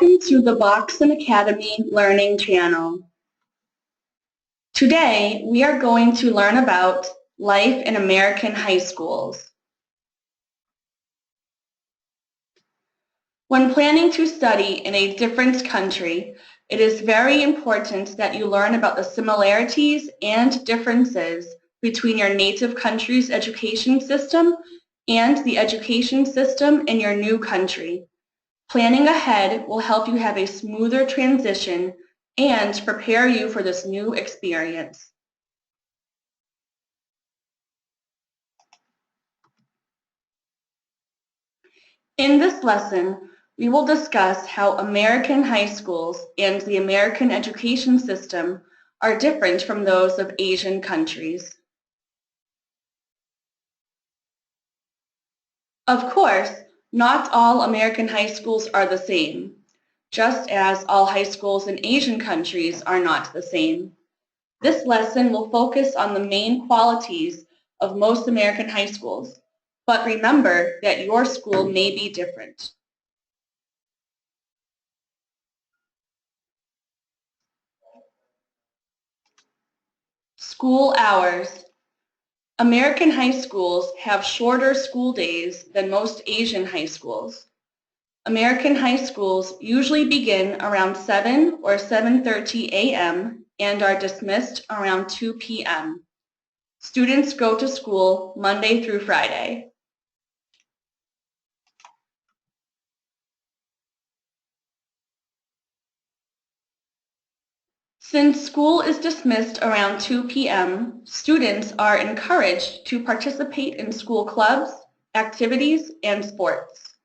Welcome to the Bachson Academy Learning Channel. Today, we are going to learn about life in American high schools. When planning to study in a different country, it is very important that you learn about the similarities and differences between your native country's education system and the education system in your new country. Planning ahead will help you have a smoother transition and prepare you for this new experience. In this lesson, we will discuss how American high schools and the American education system are different from those of Asian countries. Of course, not all American high schools are the same, just as all high schools in Asian countries are not the same. This lesson will focus on the main qualities of most American high schools, but remember that your school may be different. School hours. American high schools have shorter school days than most Asian high schools. American high schools usually begin around 7 or 7:30 a.m. and are dismissed around 2 p.m. Students go to school Monday through Friday. Since school is dismissed around 2 p.m., students are encouraged to participate in school clubs, activities, and sports.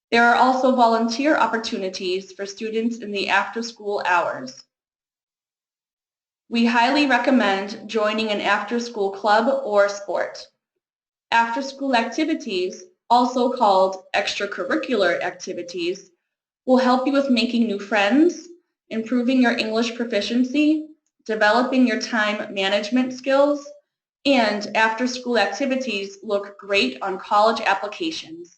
There are also volunteer opportunities for students in the after-school hours. We highly recommend joining an after-school club or sport. After-school activities, also called extracurricular activities, will help you with making new friends, improving your English proficiency, developing your time management skills, and after-school activities look great on college applications.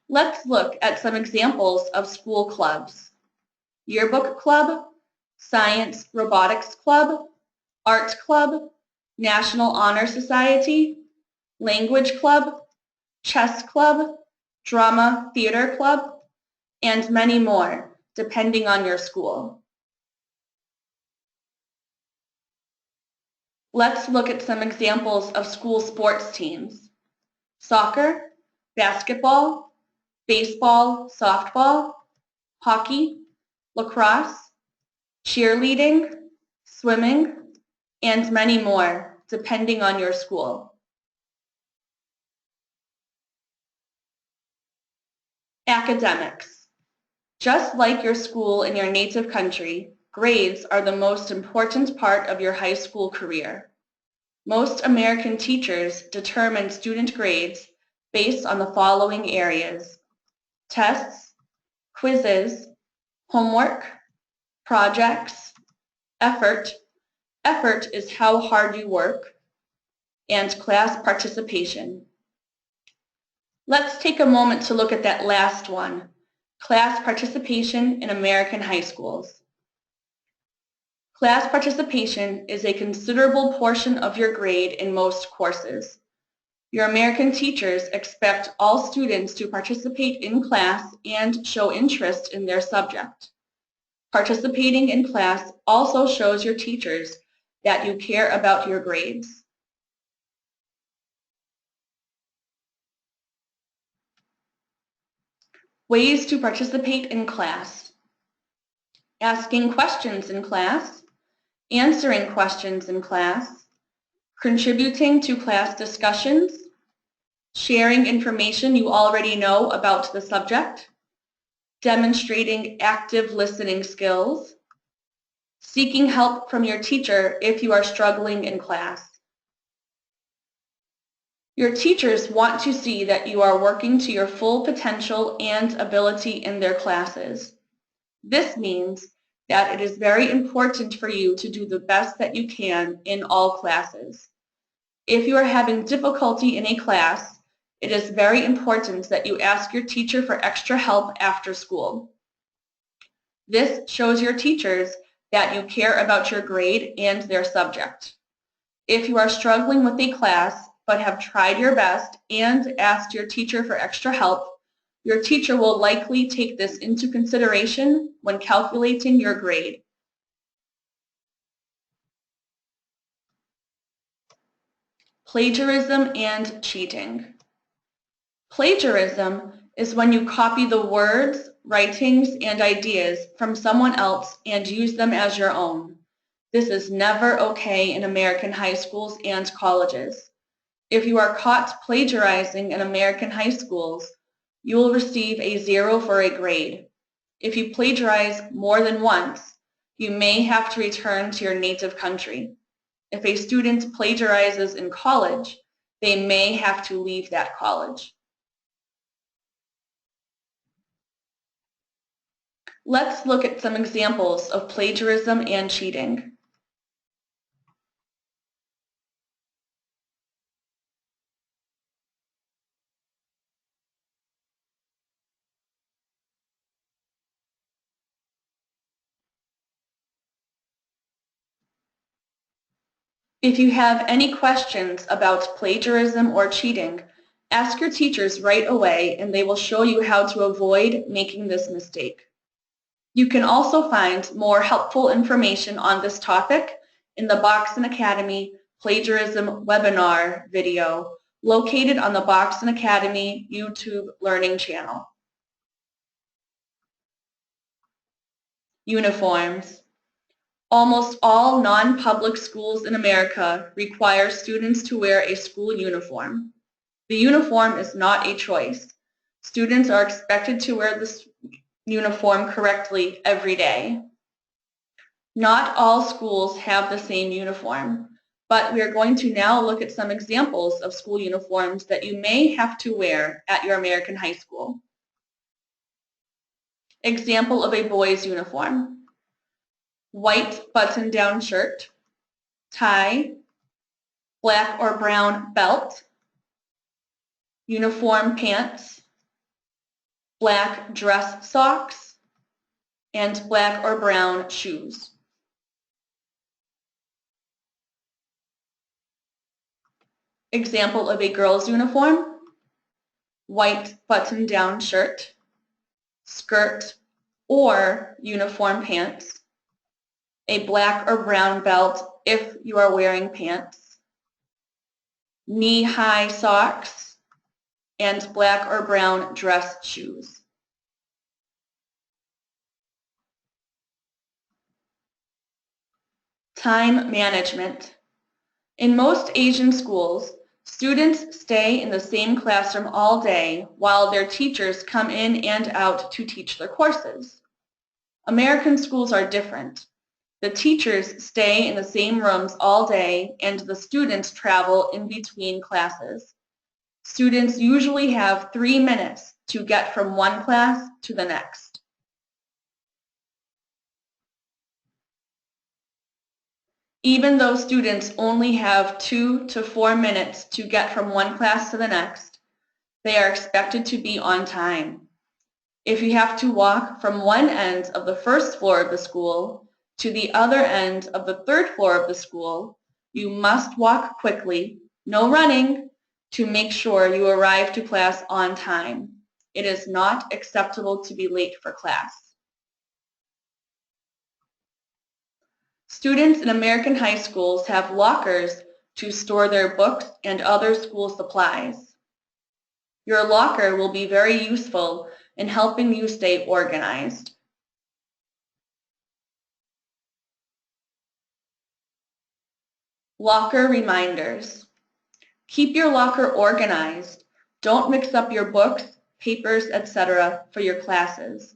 Let's look at some examples of school clubs. Yearbook Club, Science Robotics Club, Art Club, National Honor Society, Language Club, Chess Club, Drama Theater Club, and many more, depending on your school. Let's look at some examples of school sports teams. Soccer, basketball, baseball, softball, hockey, lacrosse, cheerleading, swimming, and many more, depending on your school. Academics. Just like your school in your native country, grades are the most important part of your high school career. Most American teachers determine student grades based on the following areas: tests, quizzes, homework, projects, effort is how hard you work, and class participation. Let's take a moment to look at that last one, class participation in American high schools. Class participation is a considerable portion of your grade in most courses. Your American teachers expect all students to participate in class and show interest in their subject. Participating in class also shows your teachers that you care about your grades. Ways to participate in class: asking questions in class, answering questions in class, contributing to class discussions, sharing information you already know about the subject, demonstrating active listening skills, seeking help from your teacher if you are struggling in class. Your teachers want to see that you are working to your full potential and ability in their classes. This means that it is very important for you to do the best that you can in all classes. If you are having difficulty in a class, It is very important that you ask your teacher for extra help after school. This shows your teachers that you care about your grade and their subject. If you are struggling with a class but have tried your best and asked your teacher for extra help, your teacher will likely take this into consideration when calculating your grade. Plagiarism and cheating. Plagiarism is when you copy the words, writings, and ideas from someone else and use them as your own. This is never okay in American high schools and colleges. If you are caught plagiarizing in American high schools, you will receive a 0 for a grade. If you plagiarize more than once, you may have to return to your native country. If a student plagiarizes in college, they may have to leave that college. Let's look at some examples of plagiarism and cheating. If you have any questions about plagiarism or cheating, ask your teachers right away and they will show you how to avoid making this mistake. You can also find more helpful information on this topic in the Bachson Academy Plagiarism webinar video located on the Bachson Academy YouTube Learning channel. Uniforms. Almost all non-public schools in America require students to wear a school uniform. The uniform is not a choice. Students are expected to wear this uniform correctly every day. Not all schools have the same uniform, but we are going to now look at some examples of school uniforms that you may have to wear at your American high school. Example of a boy's uniform. White button-down shirt, tie, black or brown belt, uniform pants, black dress socks, and black or brown shoes. Example of a girl's uniform, white button-down shirt, skirt or uniform pants, a black or brown belt if you are wearing pants, knee-high socks, and black or brown dress shoes. Time management. In most Asian schools, students stay in the same classroom all day while their teachers come in and out to teach their courses. American schools are different. The teachers stay in the same rooms all day and the students travel in between classes. Students usually have 3 minutes to get from one class to the next. Even though students only have 2 to 4 minutes to get from one class to the next, they are expected to be on time. If you have to walk from one end of the first floor of the school to the other end of the third floor of the school, you must walk quickly, no running, to make sure you arrive to class on time. It is not acceptable to be late for class. Students in American high schools have lockers to store their books and other school supplies. Your locker will be very useful in helping you stay organized. Locker reminders. Keep your locker organized. Don't mix up your books, papers, etc. for your classes.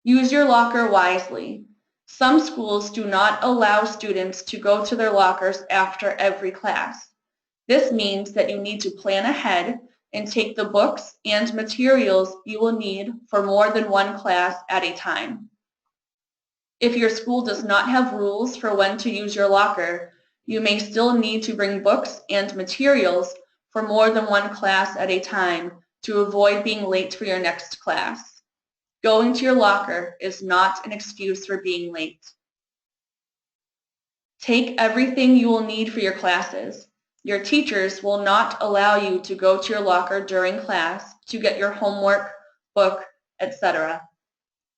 Use your locker wisely. Some schools do not allow students to go to their lockers after every class. This means that you need to plan ahead and take the books and materials you will need for more than one class at a time. If your school does not have rules for when to use your locker, you may still need to bring books and materials for more than one class at a time to avoid being late for your next class. Going to your locker is not an excuse for being late. Take everything you will need for your classes. Your teachers will not allow you to go to your locker during class to get your homework, book, etc.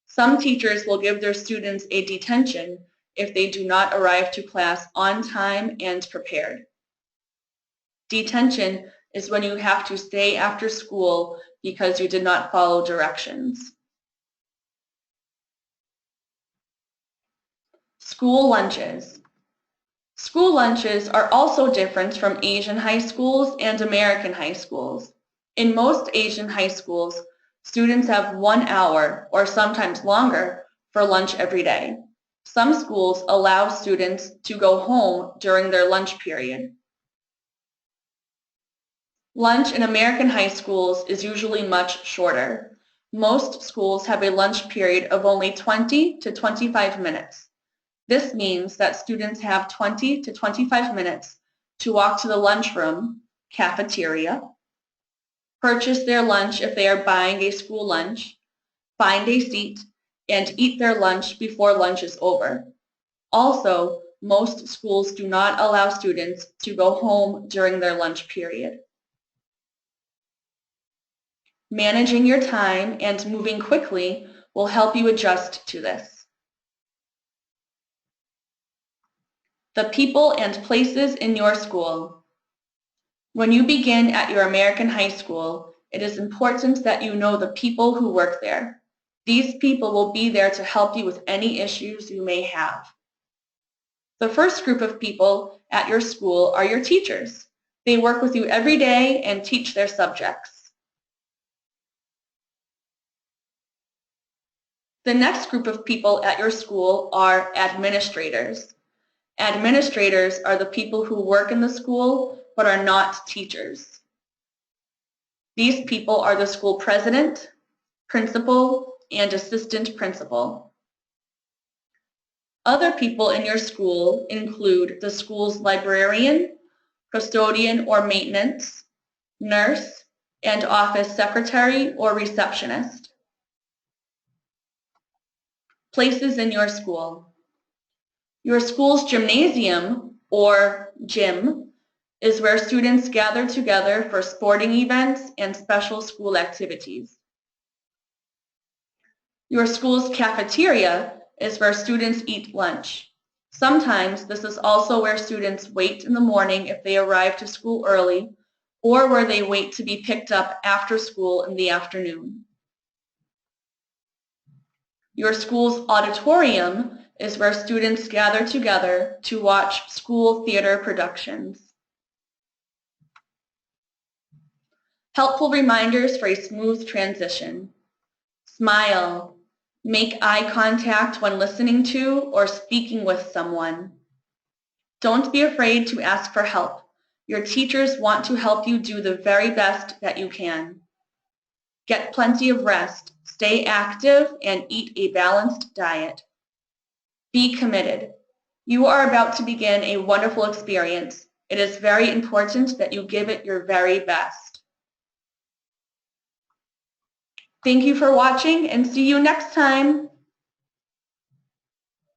Some teachers will give their students a detention if they do not arrive to class on time and prepared. Detention is when you have to stay after school because you did not follow directions. School lunches. School lunches are also different from Asian high schools and American high schools. In most Asian high schools, students have 1 hour or sometimes longer for lunch every day. Some schools allow students to go home during their lunch period. Lunch in American high schools is usually much shorter. Most schools have a lunch period of only 20 to 25 minutes. This means that students have 20 to 25 minutes to walk to the lunchroom, cafeteria, purchase their lunch if they are buying a school lunch, find a seat, and eat their lunch before lunch is over. Also, most schools do not allow students to go home during their lunch period. Managing your time and moving quickly will help you adjust to this. The people and places in your school. When you begin at your American high school, it is important that you know the people who work there. These people will be there to help you with any issues you may have. The first group of people at your school are your teachers. They work with you every day and teach their subjects. The next group of people at your school are administrators. Administrators are the people who work in the school but are not teachers. These people are the school president, principal, and assistant principal. Other people in your school include the school's librarian, custodian or maintenance, nurse, and office secretary or receptionist. Places in your school. Your school's gymnasium, or gym, is where students gather together for sporting events and special school activities. Your school's cafeteria is where students eat lunch. Sometimes this is also where students wait in the morning if they arrive to school early, or where they wait to be picked up after school in the afternoon. Your school's auditorium is where students gather together to watch school theater productions. Helpful reminders for a smooth transition. Smile. Make eye contact when listening to or speaking with someone. Don't be afraid to ask for help. Your teachers want to help you do the very best that you can. Get plenty of rest, stay active, and eat a balanced diet. Be committed. You are about to begin a wonderful experience. It is very important that you give it your very best. Thank you for watching and see you next time.